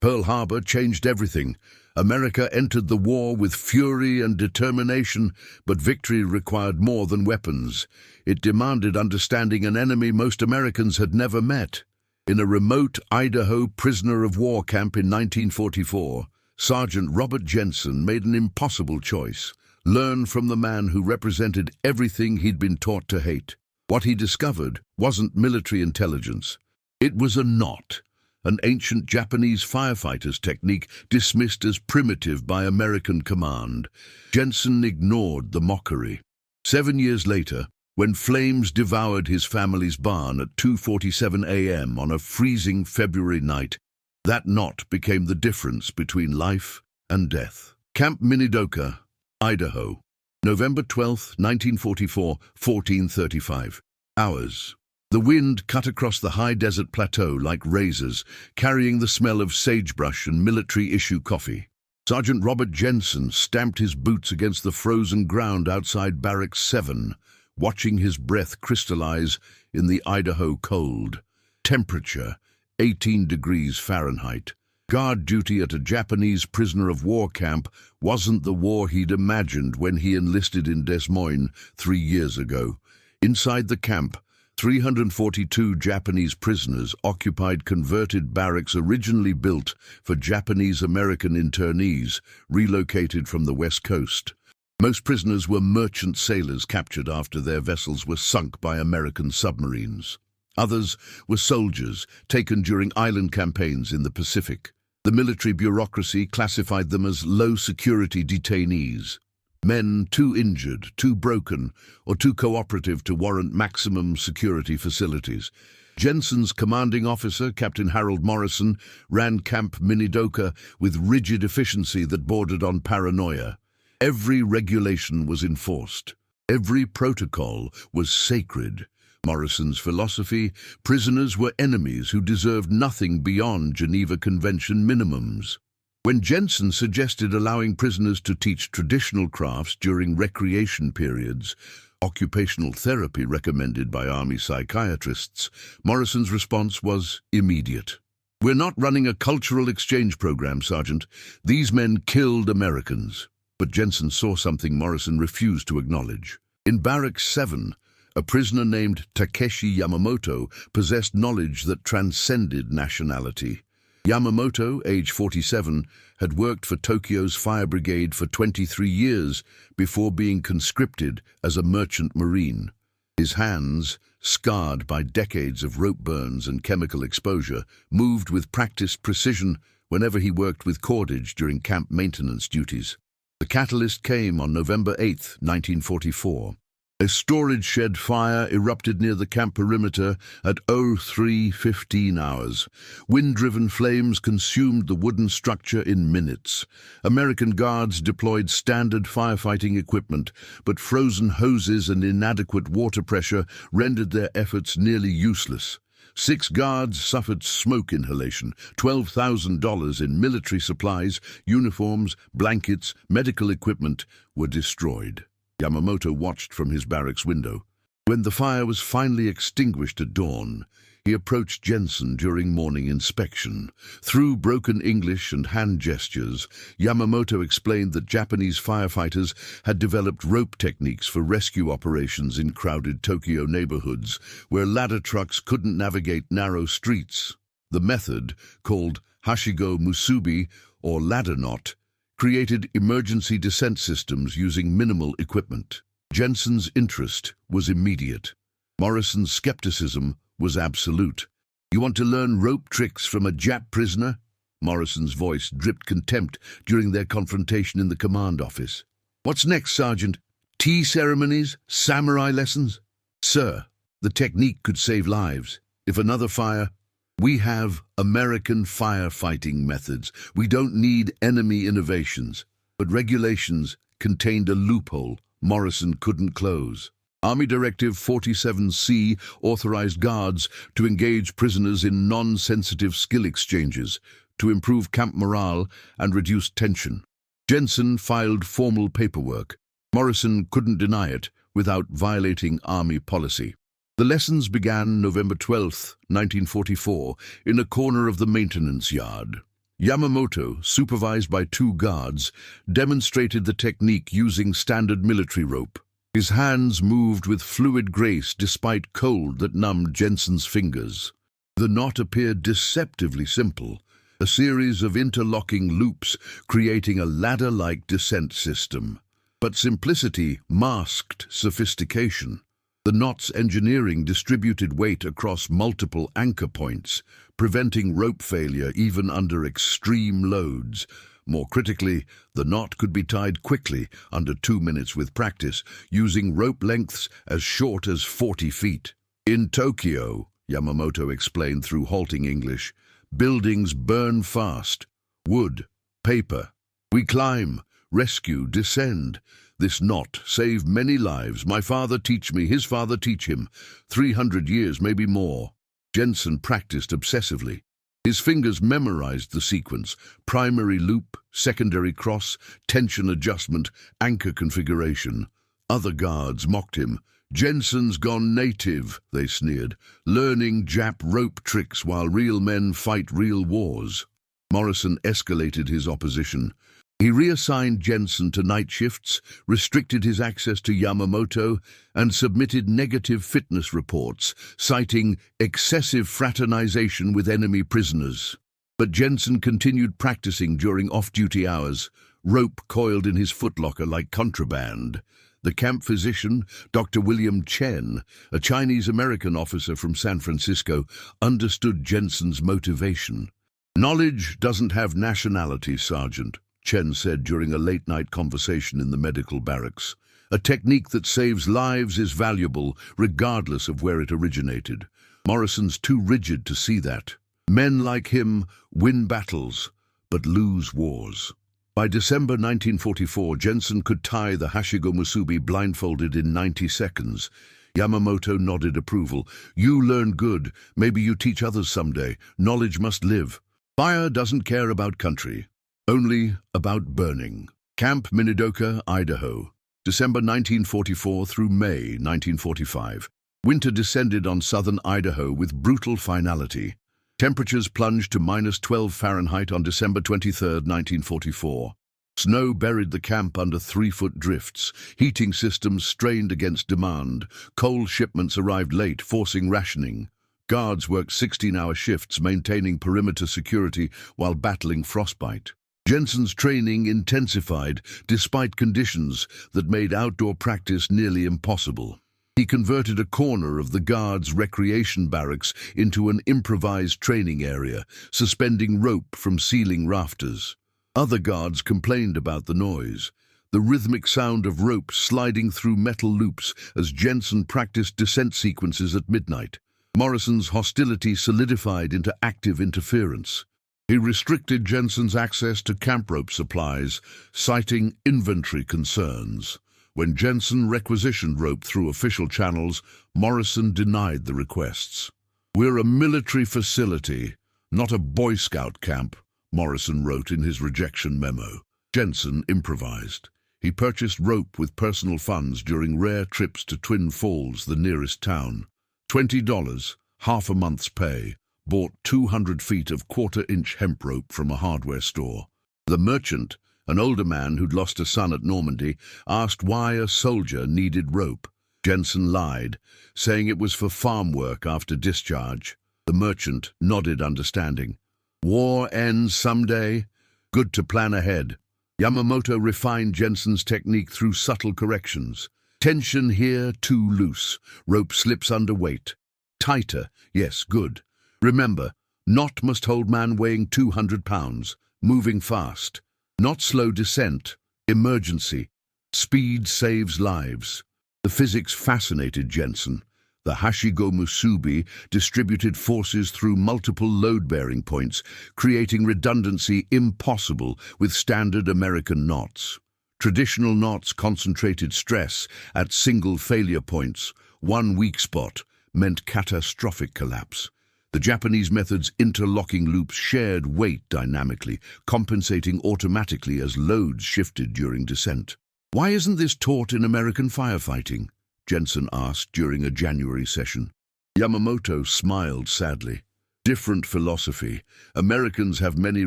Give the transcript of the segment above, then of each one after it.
Pearl Harbor changed everything. America entered the war with fury and determination, but victory required more than weapons. It demanded understanding an enemy most Americans had never met. In a remote Idaho prisoner of war camp in 1944, Sergeant Robert Jensen made an impossible choice: learn from the man who represented everything he'd been taught to hate. What he discovered wasn't military intelligence. It was a knot, an ancient Japanese firefighter's technique dismissed as primitive by American command. Jensen ignored the mockery. 7 years later, when flames devoured his family's barn at 2:47 a.m. on a freezing February night, that knot became the difference between life and death. Camp Minidoka, Idaho, November 12, 1944, 14:35. Hours. The wind cut across the high desert plateau like razors, carrying the smell of sagebrush and military-issue coffee. Sergeant Robert Jensen stamped his boots against the frozen ground outside Barracks 7, watching his breath crystallize in the Idaho cold. Temperature, 18 degrees Fahrenheit. Guard duty at a Japanese prisoner of war camp wasn't the war he'd imagined when he enlisted in Des Moines 3 years ago. Inside the camp, 342 Japanese prisoners occupied converted barracks originally built for Japanese-American internees relocated from the West Coast. Most prisoners were merchant sailors captured after their vessels were sunk by American submarines. Others were soldiers taken during island campaigns in the Pacific. The military bureaucracy classified them as low-security detainees. Men too injured, too broken, or too cooperative to warrant maximum security facilities. Jensen's commanding officer, Captain Harold Morrison, ran Camp Minidoka with rigid efficiency that bordered on paranoia. Every regulation was enforced. Every protocol was sacred. Morrison's philosophy: prisoners were enemies who deserved nothing beyond Geneva Convention minimums. When Jensen suggested allowing prisoners to teach traditional crafts during recreation periods, occupational therapy recommended by Army psychiatrists, Morrison's response was immediate. "We're not running a cultural exchange program, Sergeant. These men killed Americans." But Jensen saw something Morrison refused to acknowledge. In Barracks 7, a prisoner named Takeshi Yamamoto possessed knowledge that transcended nationality. Yamamoto, age 47, had worked for Tokyo's fire brigade for 23 years before being conscripted as a merchant marine. His hands, scarred by decades of rope burns and chemical exposure, moved with practiced precision whenever he worked with cordage during camp maintenance duties. The catalyst came on November 8, 1944. A storage shed fire erupted near the camp perimeter at 03:15 hours. Wind-driven flames consumed the wooden structure in minutes. American guards deployed standard firefighting equipment, but frozen hoses and inadequate water pressure rendered their efforts nearly useless. 6 guards suffered smoke inhalation. $12,000 in military supplies, uniforms, blankets, medical equipment were destroyed. Yamamoto watched from his barracks window. When the fire was finally extinguished at dawn, he approached Jensen during morning inspection. Through broken English and hand gestures, Yamamoto explained that Japanese firefighters had developed rope techniques for rescue operations in crowded Tokyo neighborhoods, where ladder trucks couldn't navigate narrow streets. The method, called Hashigo Musubi, or ladder knot, created emergency descent systems using minimal equipment. Jensen's interest was immediate. Morrison's skepticism was absolute. "You want to learn rope tricks from a Jap prisoner?" Morrison's voice dripped contempt during their confrontation in the command office. "What's next, Sergeant? Tea ceremonies? Samurai lessons?" "Sir, the technique could save lives. If another fire..." "We have American firefighting methods. We don't need enemy innovations." But regulations contained a loophole Morrison couldn't close. Army Directive 47C authorized guards to engage prisoners in non-sensitive skill exchanges to improve camp morale and reduce tension. Jensen filed formal paperwork. Morrison couldn't deny it without violating Army policy. The lessons began November 12, 1944, in a corner of the maintenance yard. Yamamoto, supervised by two guards, demonstrated the technique using standard military rope. His hands moved with fluid grace despite cold that numbed Jensen's fingers. The knot appeared deceptively simple, a series of interlocking loops creating a ladder-like descent system. But simplicity masked sophistication. The knot's engineering distributed weight across multiple anchor points, preventing rope failure even under extreme loads. More critically, the knot could be tied quickly, under 2 minutes with practice, using rope lengths as short as 40 feet. In Tokyo, Yamamoto explained through halting English, buildings burn fast. Wood, paper. We climb, rescue, descend. This knot saved many lives. My father teach me, his father teach him. 300 years, maybe more. Jensen practiced obsessively. His fingers memorized the sequence: primary loop, secondary cross, tension adjustment, anchor configuration. Other guards mocked him. Jensen's gone native, they sneered, learning Jap rope tricks while real men fight real wars. Morrison escalated his opposition. He reassigned Jensen to night shifts, restricted his access to Yamamoto, and submitted negative fitness reports, citing excessive fraternization with enemy prisoners. But Jensen continued practicing during off-duty hours, rope coiled in his footlocker like contraband. The camp physician, Dr. William Chen, a Chinese-American officer from San Francisco, understood Jensen's motivation. "Knowledge doesn't have nationality, Sergeant," Chen said during a late-night conversation in the medical barracks. "A technique that saves lives is valuable, regardless of where it originated." Morrison's too rigid to see that. Men like him win battles, but lose wars. By December 1944, Jensen could tie the Hashigo Musubi blindfolded in 90 seconds. Yamamoto nodded approval. "You learn good. Maybe you teach others someday. Knowledge must live. Fire doesn't care about country, only about burning." Camp Minidoka, Idaho. December 1944 through May 1945. Winter descended on southern Idaho with brutal finality. Temperatures plunged to -12 Fahrenheit on December 23, 1944. Snow buried the camp under 3-foot drifts. Heating systems strained against demand. Coal shipments arrived late, forcing rationing. Guards worked 16-hour shifts, maintaining perimeter security while battling frostbite. Jensen's training intensified despite conditions that made outdoor practice nearly impossible. He converted a corner of the guards' recreation barracks into an improvised training area, suspending rope from ceiling rafters. Other guards complained about the noise, the rhythmic sound of rope sliding through metal loops as Jensen practiced descent sequences at midnight. Morrison's hostility solidified into active interference. He restricted Jensen's access to camp rope supplies, citing inventory concerns. When Jensen requisitioned rope through official channels, Morrison denied the requests. "We're a military facility, not a Boy Scout camp," Morrison wrote in his rejection memo. Jensen improvised. He purchased rope with personal funds during rare trips to Twin Falls, the nearest town. $20, half a month's pay, bought 200 feet of quarter-inch hemp rope from a hardware store. The merchant, an older man who'd lost a son at Normandy, asked why a soldier needed rope. Jensen lied, saying it was for farm work after discharge. The merchant nodded understanding. War ends someday. Good to plan ahead. Yamamoto refined Jensen's technique through subtle corrections. Tension here, too loose. Rope slips under weight. Tighter, yes, good. Remember, knot must hold man weighing 200 pounds, moving fast. Not slow descent, emergency. Speed saves lives. The physics fascinated Jensen. The Hashigo Musubi distributed forces through multiple load-bearing points, creating redundancy impossible with standard American knots. Traditional knots concentrated stress at single failure points. One weak spot meant catastrophic collapse. The Japanese method's interlocking loops shared weight dynamically, compensating automatically as loads shifted during descent. "Why isn't this taught in American firefighting?" Jensen asked during a January session. Yamamoto smiled sadly. Different philosophy. Americans have many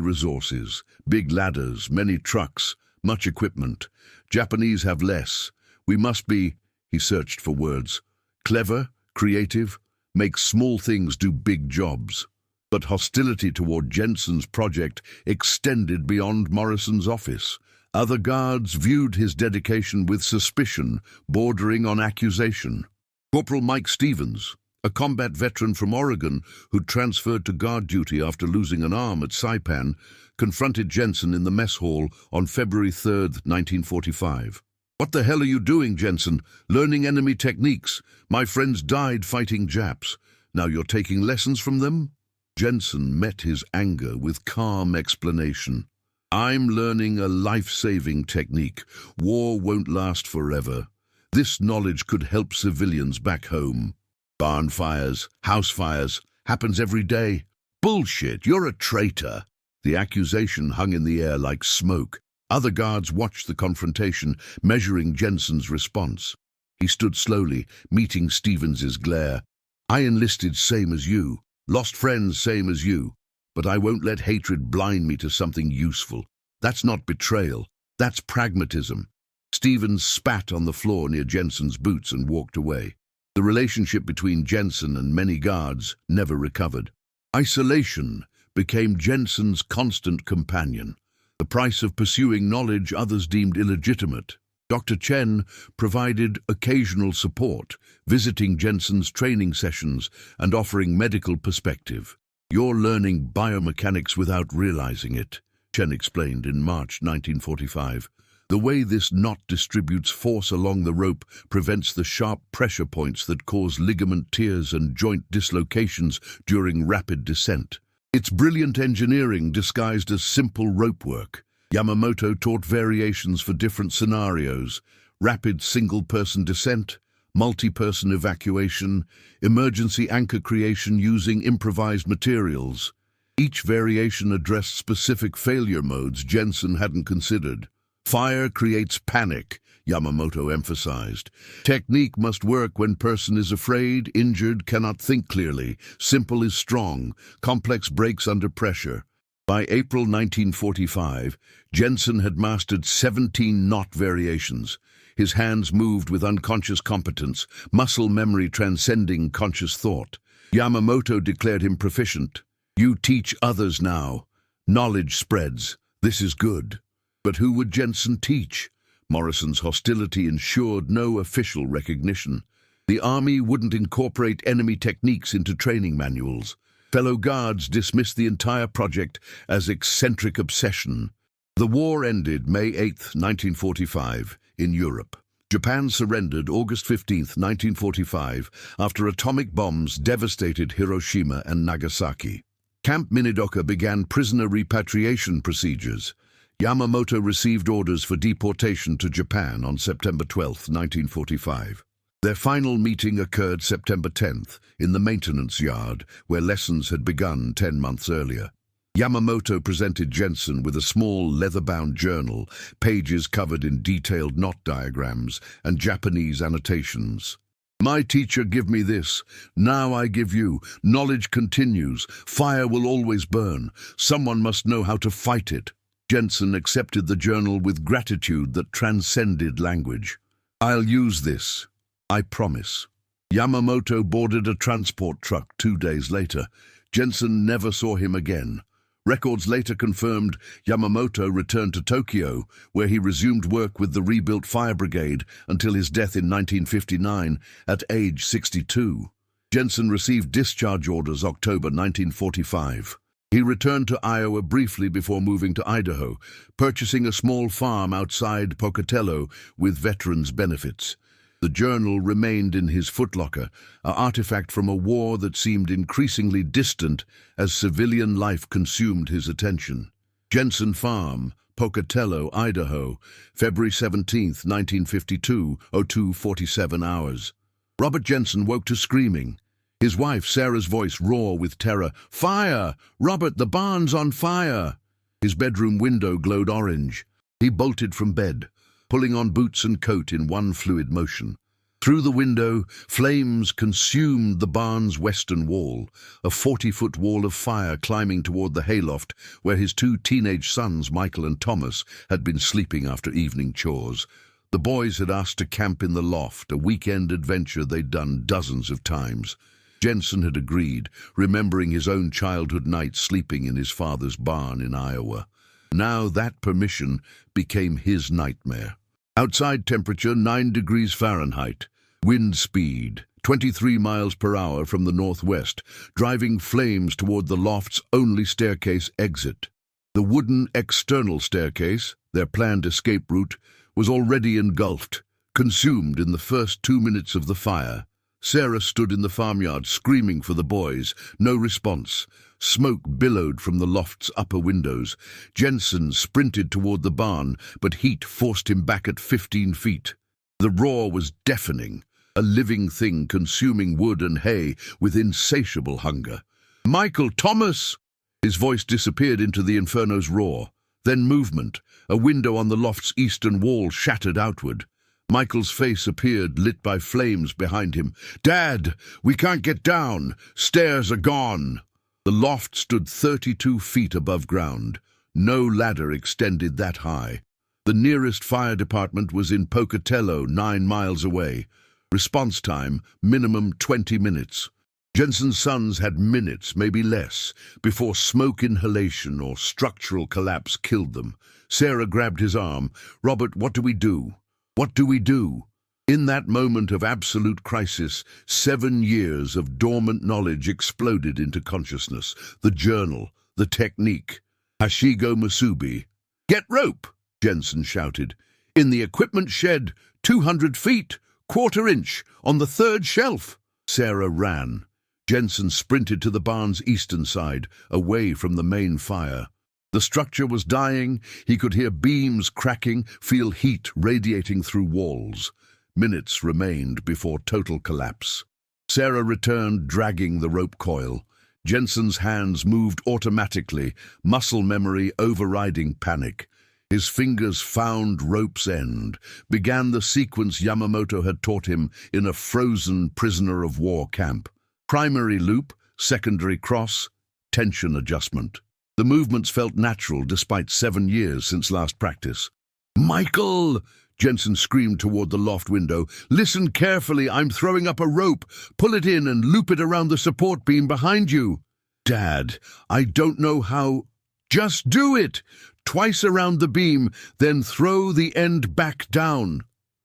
resources, big ladders, many trucks, much equipment. Japanese have less. We must be, he searched for words, clever, creative, make small things do big jobs. But hostility toward Jensen's project extended beyond Morrison's office. Other guards viewed his dedication with suspicion, bordering on accusation. Corporal Mike Stevens, a combat veteran from Oregon who transferred to guard duty after losing an arm at Saipan, confronted Jensen in the mess hall on February 3, 1945. "What the hell are you doing, Jensen? Learning enemy techniques. My friends died fighting Japs. Now you're taking lessons from them?" Jensen met his anger with calm explanation. "I'm learning a life-saving technique. War won't last forever. This knowledge could help civilians back home. Barn fires, house fires, happens every day. Bullshit, you're a traitor." The accusation hung in the air like smoke. Other guards watched the confrontation, measuring Jensen's response. He stood slowly, meeting Stevens's glare. "I enlisted same as you, lost friends same as you, but I won't let hatred blind me to something useful. That's not betrayal, that's pragmatism." Stevens spat on the floor near Jensen's boots and walked away. The relationship between Jensen and many guards never recovered. Isolation became Jensen's constant companion, the price of pursuing knowledge others deemed illegitimate. Dr. Chen provided occasional support, visiting Jensen's training sessions and offering medical perspective. "You're learning biomechanics without realizing it," Chen explained in March 1945. "The way this knot distributes force along the rope prevents the sharp pressure points that cause ligament tears and joint dislocations during rapid descent. It's brilliant engineering disguised as simple rope work." Yamamoto taught variations for different scenarios: rapid single-person descent, multi-person evacuation, emergency anchor creation using improvised materials. Each variation addressed specific failure modes Jensen hadn't considered. "Fire creates panic," Yamamoto emphasized. "Technique must work when person is afraid, injured, cannot think clearly. Simple is strong, complex breaks under pressure." By April 1945, Jensen had mastered 17 knot variations. His hands moved with unconscious competence, muscle memory transcending conscious thought. Yamamoto declared him proficient. "You teach others now. Knowledge spreads. This is good." But who would Jensen teach? Morrison's hostility ensured no official recognition. The army wouldn't incorporate enemy techniques into training manuals. Fellow guards dismissed the entire project as eccentric obsession. The war ended May 8, 1945, in Europe. Japan surrendered August 15, 1945, after atomic bombs devastated Hiroshima and Nagasaki. Camp Minidoka began prisoner repatriation procedures. Yamamoto received orders for deportation to Japan on September 12, 1945. Their final meeting occurred September 10th in the maintenance yard, where lessons had begun 10 months earlier. Yamamoto presented Jensen with a small leather-bound journal, pages covered in detailed knot diagrams and Japanese annotations. "My teacher give me this. Now I give you. Knowledge continues. Fire will always burn. Someone must know how to fight it." Jensen accepted the journal with gratitude that transcended language. "I'll use this. I promise." Yamamoto boarded a transport truck 2 days later. Jensen never saw him again. Records later confirmed Yamamoto returned to Tokyo, where he resumed work with the rebuilt fire brigade until his death in 1959 at age 62. Jensen received discharge orders October 1945. He returned to Iowa briefly before moving to Idaho, purchasing a small farm outside Pocatello with veterans' benefits. The journal remained in his footlocker, an artifact from a war that seemed increasingly distant as civilian life consumed his attention. Jensen Farm, Pocatello, Idaho, February 17, 1952, 02:47 hours. Robert Jensen woke to screaming. His wife, Sarah's voice raw with terror. "Fire! Robert, the barn's on fire!" His bedroom window glowed orange. He bolted from bed, pulling on boots and coat in one fluid motion. Through the window, flames consumed the barn's western wall, a 40-foot wall of fire climbing toward the hayloft where his two teenage sons, Michael and Thomas, had been sleeping after evening chores. The boys had asked to camp in the loft, a weekend adventure they'd done dozens of times. Jensen had agreed, remembering his own childhood nights sleeping in his father's barn in Iowa. Now that permission became his nightmare. Outside temperature 9 degrees Fahrenheit. Wind speed 23 miles per hour from the northwest, driving flames toward the loft's only staircase exit. The wooden external staircase, their planned escape route, was already engulfed, consumed in the first 2 minutes of the fire. Sarah stood in the farmyard screaming for the boys. No response. Smoke billowed from the loft's upper windows. Jensen sprinted toward the barn, but heat forced him back at 15 feet. The roar was deafening, a living thing consuming wood and hay with insatiable hunger. "Michael, Thomas!" His voice disappeared into the inferno's roar. Then movement. A window on the loft's eastern wall shattered outward. Michael's face appeared, lit by flames behind him. "Dad, we can't get down. Stairs are gone." The loft stood 32 feet above ground. No ladder extended that high. The nearest fire department was in Pocatello, 9 miles away. Response time, minimum 20 minutes. Jensen's sons had minutes, maybe less, before smoke inhalation or structural collapse killed them. Sarah grabbed his arm. "Robert, what do we do? What do we do?" In that moment of absolute crisis, 7 years of dormant knowledge exploded into consciousness. The journal, the technique. Hashigo Musubi. "Get rope!" Jensen shouted. "In the equipment shed, 200 feet, quarter inch, on the 3rd shelf." Sarah ran. Jensen sprinted to the barn's eastern side, away from the main fire. The structure was dying. He could hear beams cracking, feel heat radiating through walls. Minutes remained before total collapse. Sarah returned, dragging the rope coil. Jensen's hands moved automatically, muscle memory overriding panic. His fingers found rope's end, began the sequence Yamamoto had taught him in a frozen prisoner of war camp. Primary loop, secondary cross, tension adjustment. The movements felt natural despite 7 years since last practice. "Michael!" Jensen screamed toward the loft window. "Listen carefully, I'm throwing up a rope. Pull it in and loop it around the support beam behind you." "Dad, I don't know how—" "Just do it! Twice around the beam, then throw the end back down."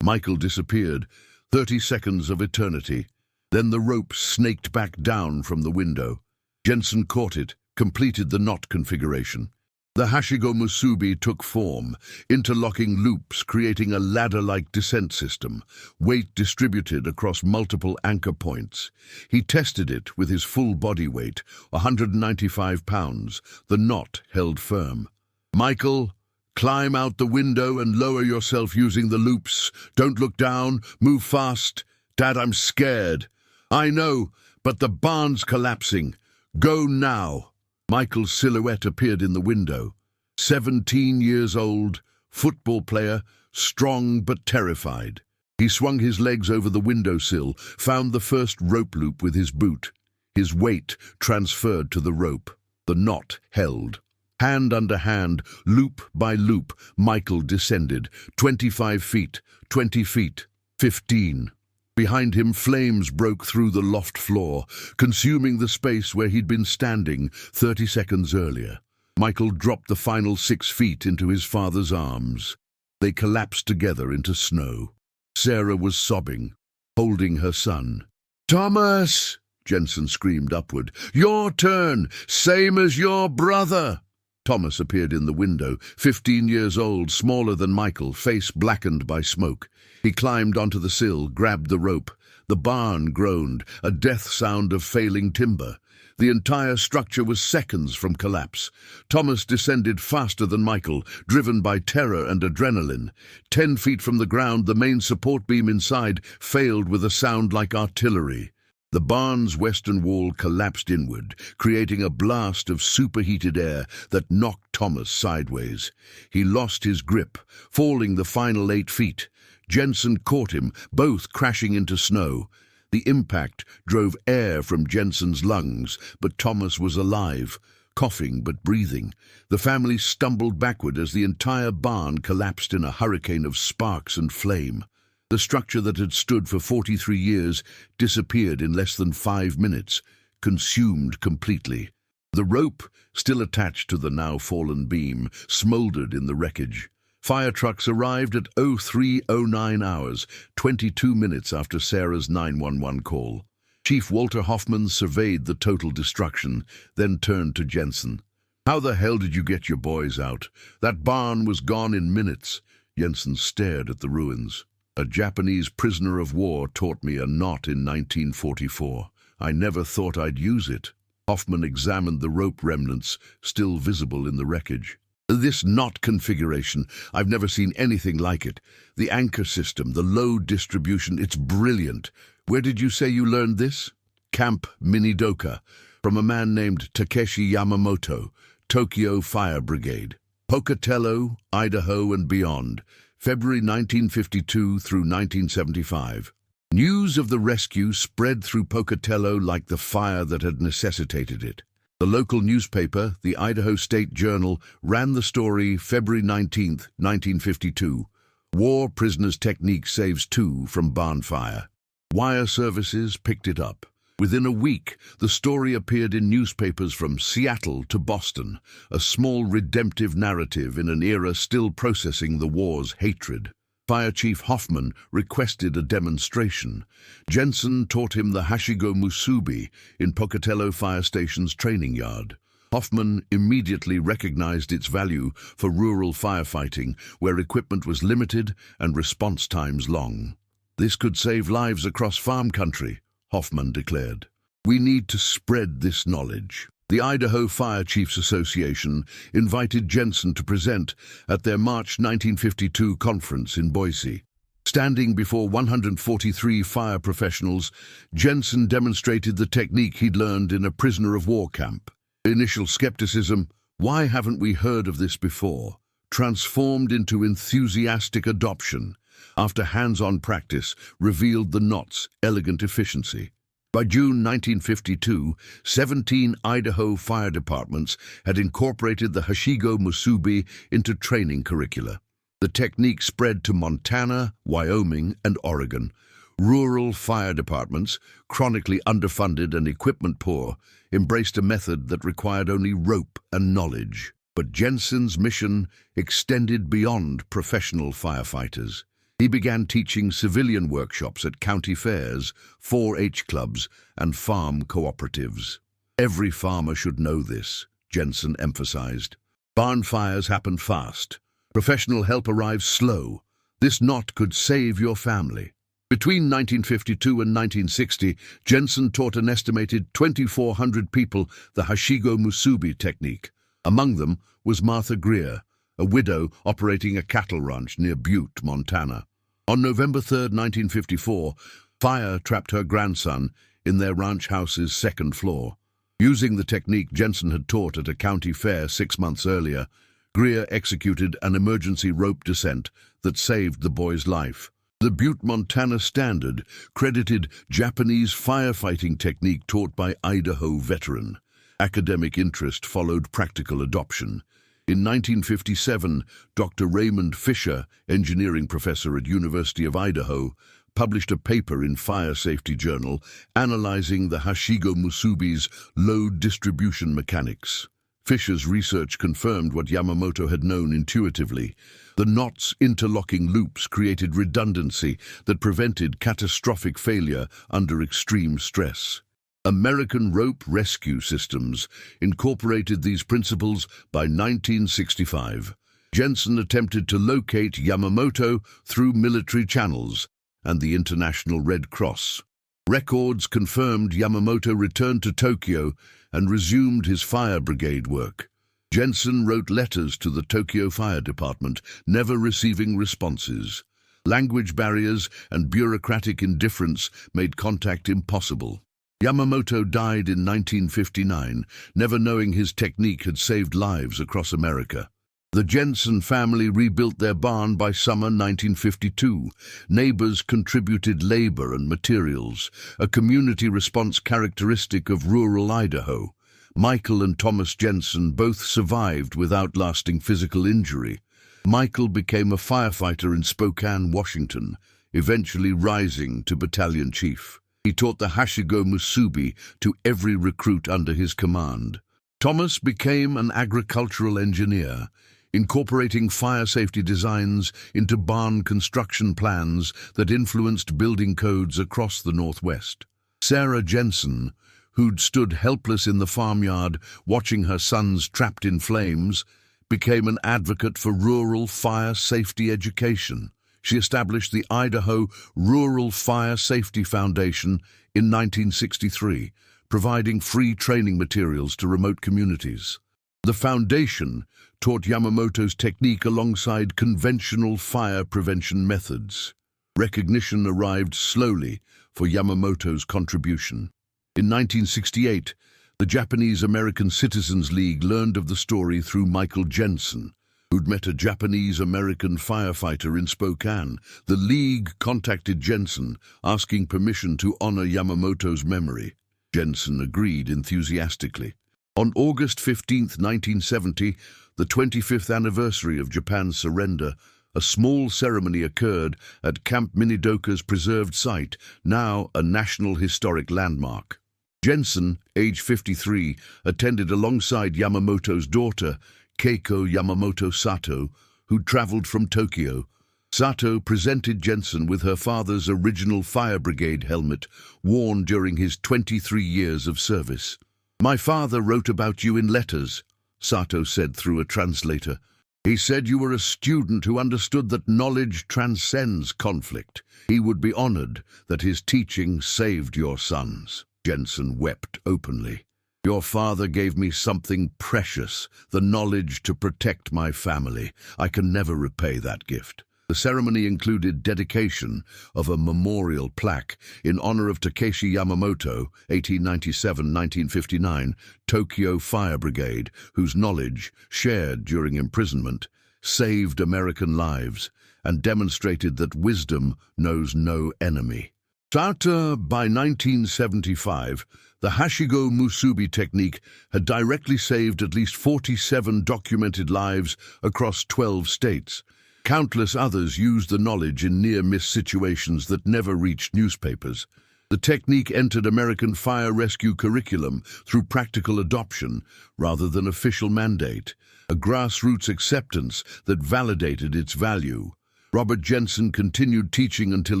Michael disappeared. 30 seconds of eternity. Then the rope snaked back down from the window. Jensen caught it, completed the knot configuration. The Hashigo Musubi took form, interlocking loops creating a ladder-like descent system, weight distributed across multiple anchor points. He tested it with his full body weight, 195 pounds. The knot held firm. "Michael, climb out the window and lower yourself using the loops. Don't look down, move fast. Dad, I'm scared." "I know, but the barn's collapsing. Go now." Michael's silhouette appeared in the window. 17 years old, football player, strong but terrified. He swung his legs over the windowsill, found the first rope loop with his boot. His weight transferred to the rope. The knot held. Hand under hand, loop by loop, Michael descended. 25 feet, 20 feet, 15. Behind him, flames broke through the loft floor, consuming the space where he'd been standing 30 seconds earlier. Michael dropped the final 6 feet into his father's arms. They collapsed together into snow. Sarah was sobbing, holding her son. "Thomas!" Jensen screamed upward. "Your turn, same as your brother!" Thomas appeared in the window, 15 years old, smaller than Michael, face blackened by smoke. He climbed onto the sill, grabbed the rope. The barn groaned, a death sound of failing timber. The entire structure was seconds from collapse. Thomas descended faster than Michael, driven by terror and adrenaline. 10 feet from the ground, the main support beam inside failed with a sound like artillery. The barn's western wall collapsed inward, creating a blast of superheated air that knocked Thomas sideways. He lost his grip, falling the final 8 feet. Jensen caught him, both crashing into snow. The impact drove air from Jensen's lungs, but Thomas was alive, coughing but breathing. The family stumbled backward as the entire barn collapsed in a hurricane of sparks and flame. The structure that had stood for 43 years disappeared in less than 5 minutes, consumed completely. The rope, still attached to the now fallen beam, smoldered in the wreckage. Fire trucks arrived at 03:09 hours, 22 minutes after Sarah's 911 call. Chief Walter Hoffman surveyed the total destruction, then turned to Jensen. "How the hell did you get your boys out? That barn was gone in minutes." Jensen stared at the ruins. "A Japanese prisoner of war taught me a knot in 1944. I never thought I'd use it." Hoffman examined the rope remnants, still visible in the wreckage. "This knot configuration, I've never seen anything like it. The anchor system, the load distribution, it's brilliant. Where did you say you learned this?" "Camp Minidoka, from a man named Takeshi Yamamoto, Tokyo Fire Brigade. Pocatello, Idaho and beyond, February 1952 through 1975. News of the rescue spread through Pocatello like the fire that had necessitated it. The local newspaper, the Idaho State Journal, ran the story February 19, 1952. War prisoners' technique saves 2 from barn fire. Wire services picked it up. Within a week, the story appeared in newspapers from Seattle to Boston, a small redemptive narrative in an era still processing the war's hatred. Fire Chief Hoffman requested a demonstration. Jensen taught him the Hashigo Musubi in Pocatello Fire Station's training yard. Hoffman immediately recognized its value for rural firefighting, where equipment was limited and response times long. "This could save lives across farm country," Hoffman declared. "We need to spread this knowledge." The Idaho Fire Chiefs Association invited Jensen to present at their March 1952 conference in Boise. Standing before 143 fire professionals, Jensen demonstrated the technique he'd learned in a prisoner of war camp. Initial skepticism, "Why haven't we heard of this before?" transformed into enthusiastic adoption. After hands-on practice, revealed the knot's elegant efficiency. By June 1952, 17 Idaho fire departments had incorporated the Hashigo Musubi into training curricula. The technique spread to Montana, Wyoming, and Oregon. Rural fire departments, chronically underfunded and equipment poor, embraced a method that required only rope and knowledge. But Jensen's mission extended beyond professional firefighters. He began teaching civilian workshops at county fairs, 4-H clubs, and farm cooperatives. "Every farmer should know this," Jensen emphasized. "Barn fires happen fast. Professional help arrives slow. This knot could save your family." Between 1952 and 1960, Jensen taught an estimated 2,400 people the Hashigo Musubi technique. Among them was Martha Greer, a widow operating a cattle ranch near Butte, Montana. On November 3, 1954, fire trapped her grandson in their ranch house's second floor. Using the technique Jensen had taught at a county fair 6 months earlier, Greer executed an emergency rope descent that saved the boy's life. The Butte, Montana Standard credited Japanese firefighting technique taught by Idaho veteran. Academic interest followed practical adoption. In 1957, Dr. Raymond Fisher, engineering professor at University of Idaho, published a paper in Fire Safety Journal analyzing the Hashigo Musubi's load distribution mechanics. Fisher's research confirmed what Yamamoto had known intuitively. The knot's interlocking loops created redundancy that prevented catastrophic failure under extreme stress. American rope rescue systems incorporated these principles by 1965. Jensen attempted to locate Yamamoto through military channels and the International Red Cross. Records confirmed Yamamoto returned to Tokyo and resumed his fire brigade work. Jensen wrote letters to the Tokyo Fire Department, never receiving responses. Language barriers and bureaucratic indifference made contact impossible. Yamamoto died in 1959, never knowing his technique had saved lives across America. The Jensen family rebuilt their barn by summer 1952. Neighbors contributed labor and materials, a community response characteristic of rural Idaho. Michael and Thomas Jensen both survived without lasting physical injury. Michael became a firefighter in Spokane, Washington, eventually rising to battalion chief. He taught the Hashigo Musubi to every recruit under his command. Thomas became an agricultural engineer, incorporating fire safety designs into barn construction plans that influenced building codes across the Northwest. Sarah Jensen, who'd stood helpless in the farmyard watching her sons trapped in flames, became an advocate for rural fire safety education. She established the Idaho Rural Fire Safety Foundation in 1963, providing free training materials to remote communities. The foundation taught Yamamoto's technique alongside conventional fire prevention methods. Recognition arrived slowly for Yamamoto's contribution. In 1968, the Japanese-American Citizens League learned of the story through Michael Jensen, who'd met a Japanese-American firefighter in Spokane. The League contacted Jensen, asking permission to honor Yamamoto's memory. Jensen agreed enthusiastically. On August 15, 1970, the 25th anniversary of Japan's surrender, a small ceremony occurred at Camp Minidoka's preserved site, now a National Historic Landmark. Jensen, age 53, attended alongside Yamamoto's daughter, Keiko Yamamoto Sato, who'd traveled from Tokyo. Sato presented Jensen with her father's original fire brigade helmet, worn during his 23 years of service. "My father wrote about you in letters," Sato said through a translator. "He said you were a student who understood that knowledge transcends conflict. He would be honored that his teaching saved your sons." Jensen wept openly. "Your father gave me something precious, the knowledge to protect my family. I can never repay that gift." The ceremony included dedication of a memorial plaque in honor of Takeshi Yamamoto, 1897-1959, Tokyo Fire Brigade, whose knowledge, shared during imprisonment, saved American lives and demonstrated that wisdom knows no enemy. By 1975, the Hashigo Musubi technique had directly saved at least 47 documented lives across 12 states. Countless others used the knowledge in near-miss situations that never reached newspapers. The technique entered American fire rescue curriculum through practical adoption rather than official mandate, a grassroots acceptance that validated its value. Robert Jensen continued teaching until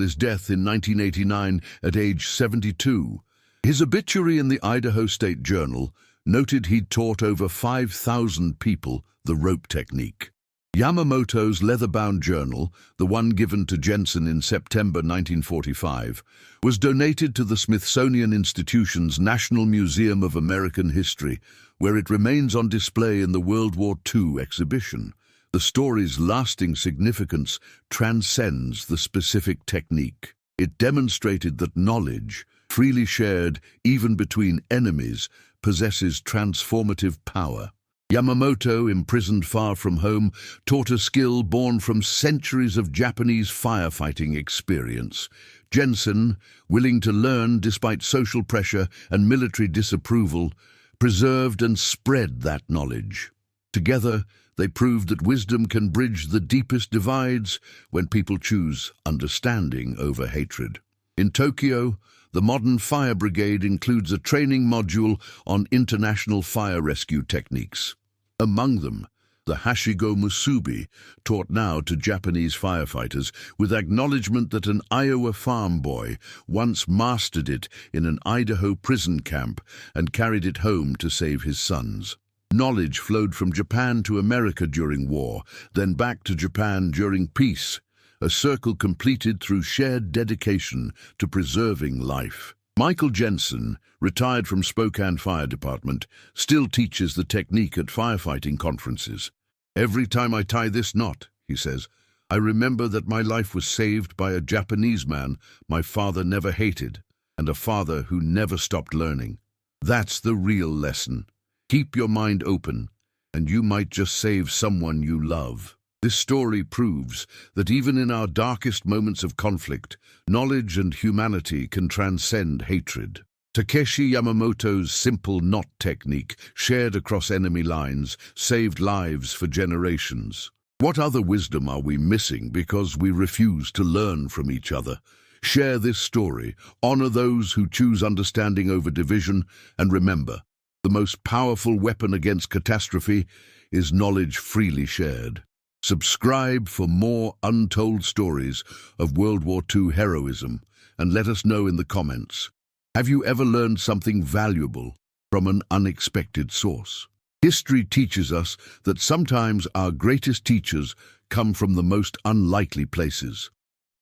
his death in 1989 at age 72. His obituary in the Idaho State Journal noted he'd taught over 5,000 people the rope technique. Yamamoto's leather-bound journal, the one given to Jensen in September 1945, was donated to the Smithsonian Institution's National Museum of American History, where it remains on display in the World War II exhibition. The story's lasting significance transcends the specific technique. It demonstrated that knowledge, freely shared even between enemies, possesses transformative power. Yamamoto, imprisoned far from home, taught a skill born from centuries of Japanese firefighting experience. Jensen, willing to learn despite social pressure and military disapproval, preserved and spread that knowledge. Together, they proved that wisdom can bridge the deepest divides when people choose understanding over hatred. In Tokyo, the modern fire brigade includes a training module on international fire rescue techniques. Among them, the Hashigo Musubi, taught now to Japanese firefighters, with acknowledgement that an Iowa farm boy once mastered it in an Idaho prison camp and carried it home to save his sons. Knowledge flowed from Japan to America during war, then back to Japan during peace, a circle completed through shared dedication to preserving life. Michael Jensen, retired from Spokane Fire Department, still teaches the technique at firefighting conferences. "Every time I tie this knot," he says, "I remember that my life was saved by a Japanese man my father never hated, and a father who never stopped learning. That's the real lesson. Keep your mind open, and you might just save someone you love. This story proves that even in our darkest moments of conflict, knowledge and humanity can transcend hatred. Takeshi Yamamoto's simple knot technique, shared across enemy lines, saved lives for generations. What other wisdom are we missing because we refuse to learn from each other? Share this story, honor those who choose understanding over division, and remember, the most powerful weapon against catastrophe is knowledge freely shared. Subscribe for more untold stories of World War II heroism, and let us know in the comments. Have you ever learned something valuable from an unexpected source? History teaches us that sometimes our greatest teachers come from the most unlikely places.